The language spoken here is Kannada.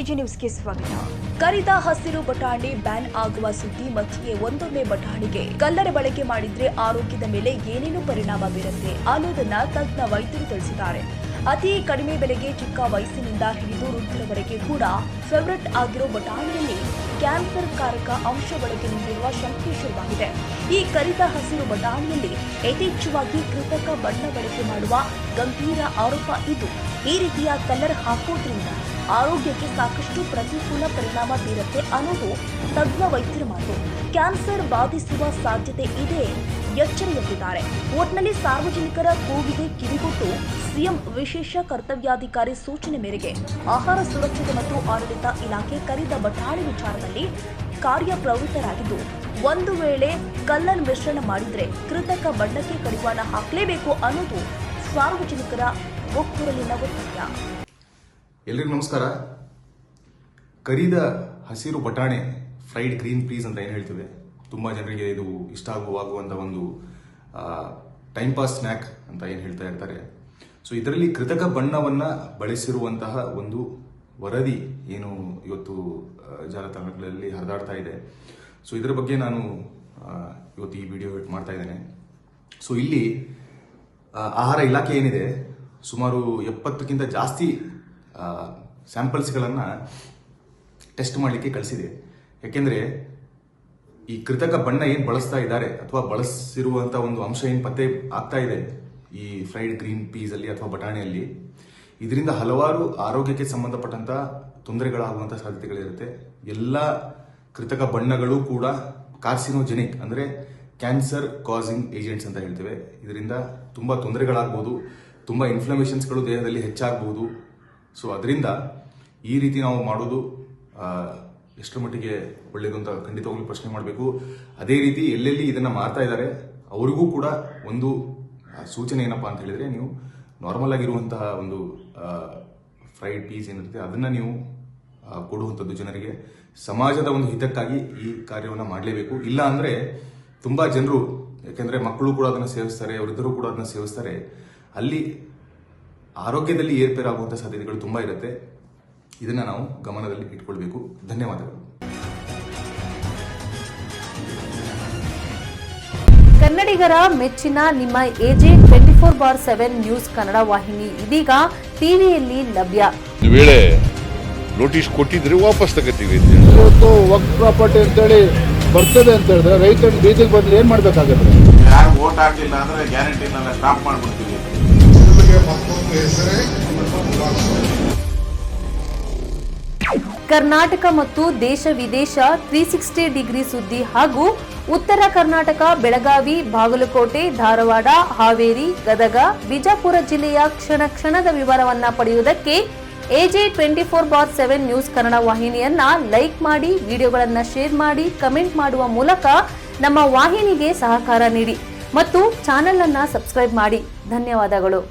ಎಜೆ ನ್ಯೂಸ್ಗೆ ಸ್ವಾಗತ. ಕರಿದ ಹಸಿರು ಬಟಾಣಿ ಬ್ಯಾನ್ ಆಗುವ ಸುದ್ದಿ ಮಧ್ಯೆ ಒಂದೊಮ್ಮೆ ಬಟಾಣಿಗೆ ಕಲ್ಲರ್ ಬಳಕೆ ಮಾಡಿದ್ರೆ ಆರೋಗ್ಯದ ಮೇಲೆ ಏನೇನು ಪರಿಣಾಮ ಬೀರುತ್ತೆ ಅನ್ನೋದನ್ನ ತಜ್ಞ ವೈದ್ಯರು ತಿಳಿಸಿದ್ದಾರೆ. ಅತಿ ಕಡಿಮೆ ಬೆಲೆಗೆ ಚಿಕ್ಕ ವಯಸ್ಸಿನಿಂದ ಹಿಡಿದು ವೃದ್ಧರವರೆಗೆ ಕೂಡ ಫೇವರೇಟ್ ಆಗಿರೋ ಬಟಾಣಿಯಲ್ಲಿ ಕ್ಯಾನ್ಸರ್ ಕಾರಕ ಅಂಶ ಬಳಕೆಯಿಂದಿರುವ ಶಂಕೆ ಶುರುವಾಗಿದೆ. ಈ ಕರಿದ ಹಸಿರು ಬಟಾಣಿಯಲ್ಲಿ ಯಥೇಚ್ಛವಾಗಿ ಕೃತಕ ಬಣ್ಣ ಬಳಕೆ ಮಾಡುವ ಗಂಭೀರ ಆರೋಪ ಇದ್ದು, ಈ ರೀತಿಯ ಕಲರ್ ಹಾಕೋದ್ರಿಂದ ಆರೋಗ್ಯಕ್ಕೆ ಸಾಕಷ್ಟು ಪ್ರತಿಕೂಲ ಪರಿಣಾಮ ಬೀರುತ್ತೆ ಅನ್ನೋದು ತಜ್ಞ ವೈದ್ಯರ ಮಾತು. ಕ್ಯಾನ್ಸರ್ ಬಾಧಿಸುವ ಸಾಧ್ಯತೆ ಇದೆ ಎಚ್ಚರಿಸಿದ್ದಾರೆ. ಒಟ್ನಲ್ಲಿ ಸಾರ್ವಜನಿಕರ ಕೂಗಿಗೆ ಕಿವಿಗೊಟ್ಟು ಸಿಎಂ ವಿಶೇಷ ಕರ್ತವ್ಯಾಧಿಕಾರಿ ಸೂಚನೆ ಮೇರೆಗೆ ಆಹಾರ ಸುರಕ್ಷತೆ ಮತ್ತು ಆಡಳಿತ ಇಲಾಖೆ ಕರಿದ ಬಟಾಣಿ ವಿಚಾರದಲ್ಲಿ ಕಾರ್ಯಪ್ರವೃತ್ತರಾಗಿದ್ದು, ಒಂದು ವೇಳೆ ಕಲ್ಲರ್ ಮಿಶ್ರಣ ಮಾಡಿದ್ರೆ ಕೃತಕ ಬಣ್ಣಕ್ಕೆ ಕಡಿವಾಣ ಹಾಕಲೇಬೇಕು ಅನ್ನೋದು ಸಾರ್ವಜನಿಕರ ಒಕ್ಕೂರಲಿನ ಒತ್ತಾಯ. ಎಲ್ರಿಗೂ ನಮಸ್ಕಾರ. ಕರಿದ ಹಸಿರು ಬಟಾಣೆ, ಫ್ರೈಡ್ ಗ್ರೀನ್ ಪೀಸ್ ಅಂತ ಏನು ಹೇಳ್ತೀವಿ, ತುಂಬ ಜನರಿಗೆ ಇದು ಇಷ್ಟ ಆಗುವಂಥ ಒಂದು ಟೈಮ್ ಪಾಸ್ ಸ್ನ್ಯಾಕ್ ಅಂತ ಏನು ಹೇಳ್ತಾ ಇರ್ತಾರೆ. ಸೊ ಇದರಲ್ಲಿ ಕೃತಕ ಬಣ್ಣವನ್ನು ಬಳಸಿರುವಂತಹ ಒಂದು ವರದಿ ಏನು ಇವತ್ತು ಜಾಲತಾಣಗಳಲ್ಲಿ ಹರಿದಾಡ್ತಾ ಇದೆ. ಸೊ ಇದರ ಬಗ್ಗೆ ನಾನು ಇವತ್ತು ಈ ವಿಡಿಯೋ ಮಾಡ್ತಾ ಇದ್ದೇನೆ. ಸೊ ಇಲ್ಲಿ ಆಹಾರ ಇಲಾಖೆ ಏನಿದೆ, ಸುಮಾರು 70ಕ್ಕಿಂತ ಜಾಸ್ತಿ ಸ್ಯಾಂಪಲ್ಸ್ಗಳನ್ನು ಟೆಸ್ಟ್ ಮಾಡಲಿಕ್ಕೆ ಕಳಿಸಿದೆ. ಯಾಕೆಂದರೆ ಈ ಕೃತಕ ಬಣ್ಣ ಏನು ಬಳಸ್ತಾ ಇದ್ದಾರೆ ಅಥವಾ ಬಳಸಿರುವಂಥ ಒಂದು ಅಂಶ ಏನು ಪತ್ತೆ ಆಗ್ತಾ ಇದೆ ಈ ಫ್ರೈಡ್ ಗ್ರೀನ್ ಪೀಸಲ್ಲಿ ಅಥವಾ ಬಟಾಣಿಯಲ್ಲಿ, ಇದರಿಂದ ಹಲವಾರು ಆರೋಗ್ಯಕ್ಕೆ ಸಂಬಂಧಪಟ್ಟಂಥ ತೊಂದರೆಗಳಾಗುವಂಥ ಸಾಧ್ಯತೆಗಳಿರುತ್ತೆ. ಎಲ್ಲ ಕೃತಕ ಬಣ್ಣಗಳು ಕೂಡ ಕಾರ್ಸಿನೋಜೆನಿಕ್ ಅಂದರೆ ಕ್ಯಾನ್ಸರ್ ಕಾಸಿಂಗ್ ಏಜೆಂಟ್ಸ್ ಅಂತ ಹೇಳ್ತೇವೆ. ಇದರಿಂದ ತುಂಬ ತೊಂದರೆಗಳಾಗ್ಬೋದು, ತುಂಬ ಇನ್ಫ್ಲಮೇಷನ್ಸ್ಗಳು ದೇಹದಲ್ಲಿ ಹೆಚ್ಚಾಗ್ಬೋದು. ಸೊ ಅದರಿಂದ ಈ ರೀತಿ ನಾವು ಮಾಡೋದು ಎಷ್ಟರ ಮಟ್ಟಿಗೆ ಒಳ್ಳೆಯದು ಅಂತ ಖಂಡಿತವಾಗ್ಲೂ ಪ್ರಶ್ನೆ ಮಾಡಬೇಕು. ಅದೇ ರೀತಿ ಎಲ್ಲೆಲ್ಲಿ ಇದನ್ನು ಮಾಡ್ತಾ ಇದ್ದಾರೆ ಅವರಿಗೂ ಕೂಡ ಒಂದು ಸೂಚನೆ ಏನಪ್ಪಾ ಅಂತ ಹೇಳಿದ್ರೆ, ನೀವು ನಾರ್ಮಲ್ ಆಗಿರುವಂತಹ ಒಂದು ಫ್ರೈಡ್ ಪೀಸ್ ಏನಿರುತ್ತೆ ಅದನ್ನು ನೀವು ಕೊಡುವಂಥದ್ದು ಜನರಿಗೆ. ಸಮಾಜದ ಒಂದು ಹಿತಕ್ಕಾಗಿ ಈ ಕಾರ್ಯವನ್ನು ಮಾಡಲೇಬೇಕು. ಇಲ್ಲ ಅಂದರೆ ತುಂಬ ಜನರು, ಯಾಕೆಂದರೆ ಮಕ್ಕಳು ಕೂಡ ಅದನ್ನು ಸೇವಿಸ್ತಾರೆ, ವೃದ್ಧರು ಕೂಡ ಅದನ್ನು ಸೇವಿಸ್ತಾರೆ, ಅಲ್ಲಿ ಆರೋಗ್ಯದಲ್ಲಿ ಏರ್ಪೇರಾಗುವಂಥ ಸಾಧ್ಯತೆಗಳು ತುಂಬ ಇರುತ್ತೆ. ಇದನ್ನು ನಾವು ಗಮನದಲ್ಲಿ ಇಟ್ಕೊಳ್ಬೇಕು. ಧನ್ಯವಾದಗಳು. ಕನ್ನಡಿಗರ ಮೆಚ್ಚಿನ ನಿಮ್ಮ ಎಜೆ 24/7 ನ್ಯೂಸ್ ಕನ್ನಡ ವಾಹಿನಿ ಇದೀಗ ಟಿವಿಯಲ್ಲಿ ಲಭ್ಯ. ವೇಳೆ ನೋಟಿಸ್ ಕೊಟ್ಟಿದ್ರೆ ವಾಪಸ್ ತಗೋತೀವಿ. ಇವತ್ತು ವಕ್ಫ್ ಪ್ರಾಪರ್ಟಿ ಅಂತೇಳಿ ಬರ್ತದೆ ಅಂತ ಹೇಳಿದ್ರೆ ರೈತರು ಬೀದಿಗೆ ಬಂದ್ರೆ ಏನ್ ಮಾಡ್ಬೇಕಾಗುತ್ತೆ? ಯಾರು ವೋಟ್ ಹಾಕಿಲ್ಲ ಅಂದ್ರೆ ಗ್ಯಾರಂಟಿನೆಲ್ಲ ಸ್ಟಾಪ್ ಮಾಡ್ಬಿಡ್ತೀವಿ. ಕರ್ನಾಟಕ ಮತ್ತು ದೇಶ ವಿದೇಶ 360 ಡಿಗ್ರಿ ಸುದ್ದಿ ಹಾಗೂ ಉತ್ತರ ಕರ್ನಾಟಕ, ಬೆಳಗಾವಿ, ಬಾಗಲಕೋಟೆ, ಧಾರವಾಡ, ಹಾವೇರಿ, ಗದಗ, ಬಿಜಾಪುರ ಜಿಲ್ಲೆಯ ಕ್ಷಣ ಕ್ಷಣದ ವಿವರವನ್ನ ಪಡೆಯುವುದಕ್ಕೆ ಎಜೆ 24/7 ನ್ಯೂಸ್ ಕನ್ನಡ ವಾಹಿನಿಯನ್ನ ಲೈಕ್ ಮಾಡಿ, ವಿಡಿಯೋಗಳನ್ನ ಶೇರ್ ಮಾಡಿ, ಕಮೆಂಟ್ ಮಾಡುವ ಮೂಲಕ ನಮ್ಮ ವಾಹಿನಿಗೆ ಸಹಕಾರ ನೀಡಿ ಮತ್ತು ಚಾನೆಲ್ ಅನ್ನ ಸಬ್ಸ್ಕ್ರೈಬ್ ಮಾಡಿ. ಧನ್ಯವಾದಗಳು.